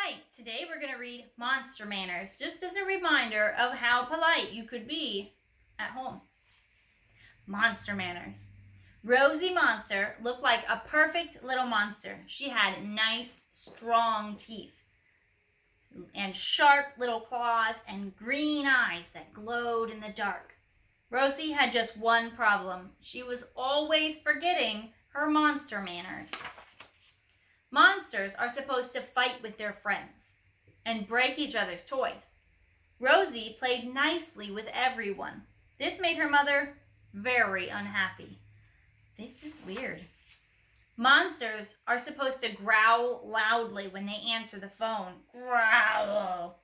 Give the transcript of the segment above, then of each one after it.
right, today we're going to read Monster Manners, just as a reminder of how polite you could be at home. Monster Manners. Rosie Monster looked like a perfect little monster. She had nice, strong teeth and sharp little claws and green eyes that glowed in the dark. Rosie had just one problem. She was always forgetting her monster manners. Monsters are supposed to fight with their friends and break each other's toys. Rosie played nicely with everyone. This made her mother very unhappy. This is weird. Monsters are supposed to growl loudly when they answer the phone. Growl.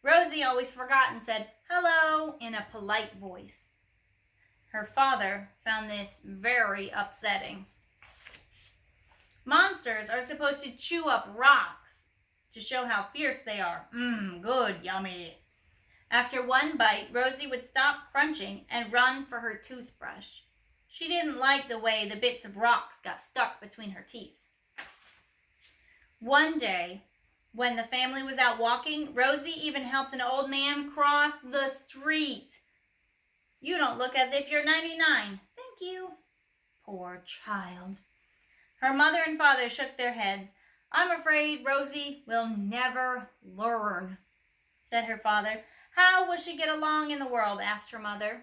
Rosie always forgot and said hello in a polite voice. Her father found this very upsetting. Monsters are supposed to chew up rocks to show how fierce they are. Good, yummy. After one bite, Rosie would stop crunching and run for her toothbrush. She didn't like the way the bits of rocks got stuck between her teeth. One day, when the family was out walking, Rosie even helped an old man cross the street. You don't look as if you're 99. Thank you. Poor child. Her mother and father shook their heads. I'm afraid Rosie will never learn, said her father. How will she get along in the world? Asked her mother.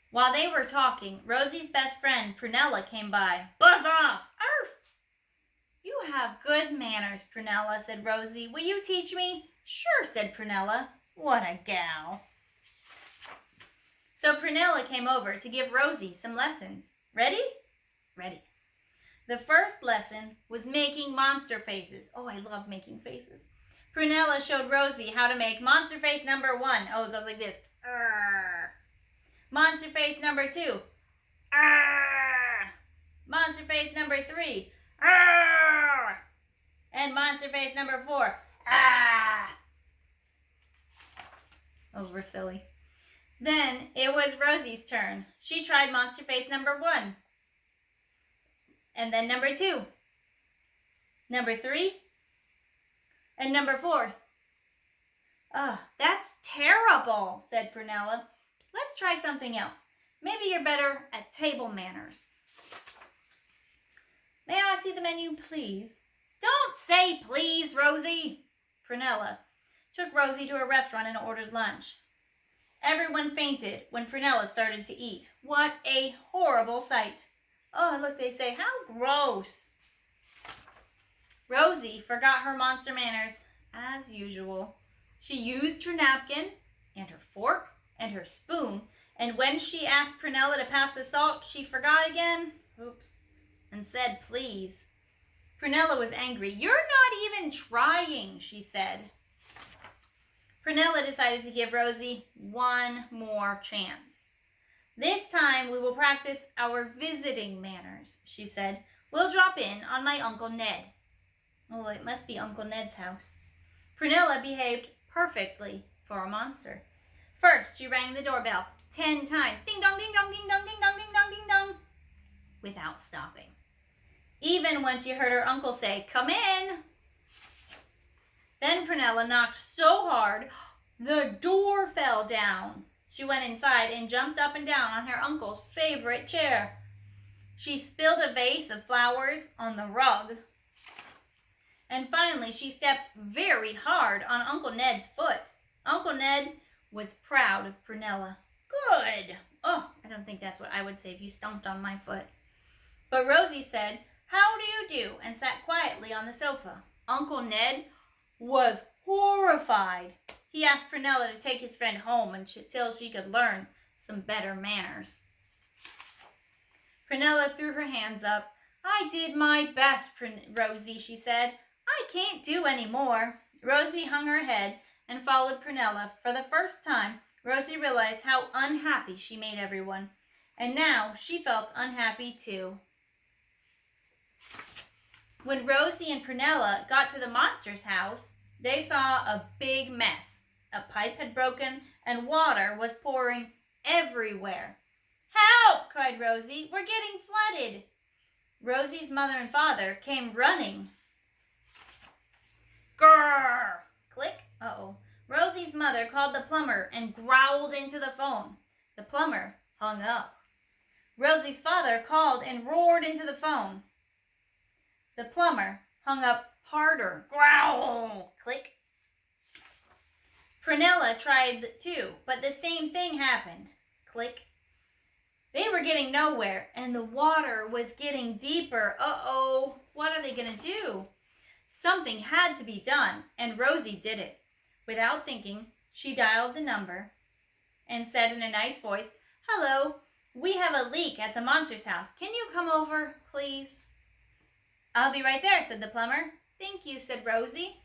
While they were talking, Rosie's best friend, Prunella, came by. Buzz off! Arf! You have good manners, Prunella, said Rosie. Will you teach me? Sure, said Prunella. What a gal. So Prunella came over to give Rosie some lessons. Ready? Ready. The first lesson was making monster faces. Oh, I love making faces. Prunella showed Rosie how to make monster face number 1. Oh, it goes like this. Arr. Monster face number 2. Arr. Monster face number 3. Arr. And monster face number 4. Ah. Those were silly. Then it was Rosie's turn. She tried monster face number 1. And then number 2. Number 3. And number 4. Oh, that's terrible, said Prunella. Let's try something else. Maybe you're better at table manners. May I see the menu, please? Don't say please, Rosie. Prunella took Rosie to a restaurant and ordered lunch. Everyone fainted when Prunella started to eat. What a horrible sight. Oh, look, they say, how gross. Rosie forgot her monster manners, as usual. She used her napkin and her fork and her spoon, and when she asked Prunella to pass the salt, she forgot again, and said please. Prunella was angry. You're not even trying, she said. Prunella decided to give Rosie one more chance. This time we will practice our visiting manners, she said. We'll drop in on my Uncle Ned. Oh, it must be Uncle Ned's house. Prunella behaved perfectly for a monster. First, she rang the doorbell 10 times. Ding dong, ding dong, ding dong, ding dong, ding dong, ding dong, without stopping. Even when she heard her uncle say, come in. Then Prunella knocked so hard, the door fell down. She went inside and jumped up and down on her uncle's favorite chair. She spilled a vase of flowers on the rug. And finally, she stepped very hard on Uncle Ned's foot. Uncle Ned was proud of Prunella. Good. Oh, I don't think that's what I would say if you stomped on my foot. But Rosie said, how do you do? And sat quietly on the sofa. Uncle Ned was horrified. He asked Prunella to take his friend home until she could learn some better manners. Prunella threw her hands up. I did my best, Rosie, she said. I can't do any more. Rosie hung her head and followed Prunella. For the first time, Rosie realized how unhappy she made everyone. And now she felt unhappy too. When Rosie and Prunella got to the monster's house, they saw a big mess. A pipe had broken and water was pouring everywhere. Help! Cried Rosie. We're getting flooded. Rosie's mother and father came running. called the plumber and growled into the phone. The plumber hung up. Rosie's father called and roared into the phone. The plumber hung up harder. Growl! Click. Prunella tried too, but the same thing happened. Click. They were getting nowhere, and the water was getting deeper. Uh-oh, what are they going to do? Something had to be done, and Rosie did it. Without thinking, she dialed the number and said in a nice voice, "Hello, we have a leak at the monster's house. Can you come over, please?" "I'll be right there," said the plumber. "Thank you," said Rosie.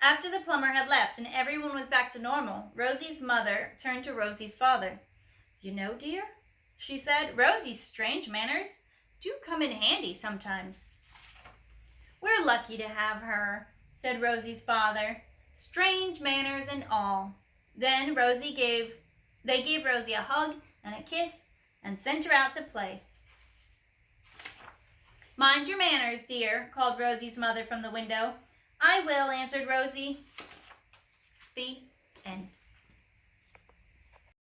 After the plumber had left and everyone was back to normal, Rosie's mother turned to Rosie's father. "You know, dear," she said, "Rosie's strange manners do come in handy sometimes." "We're lucky to have her," said Rosie's father, "strange manners and all." Then they gave Rosie a hug and a kiss and sent her out to play. "Mind your manners, dear," called Rosie's mother from the window. "I will," answered Rosie. The end.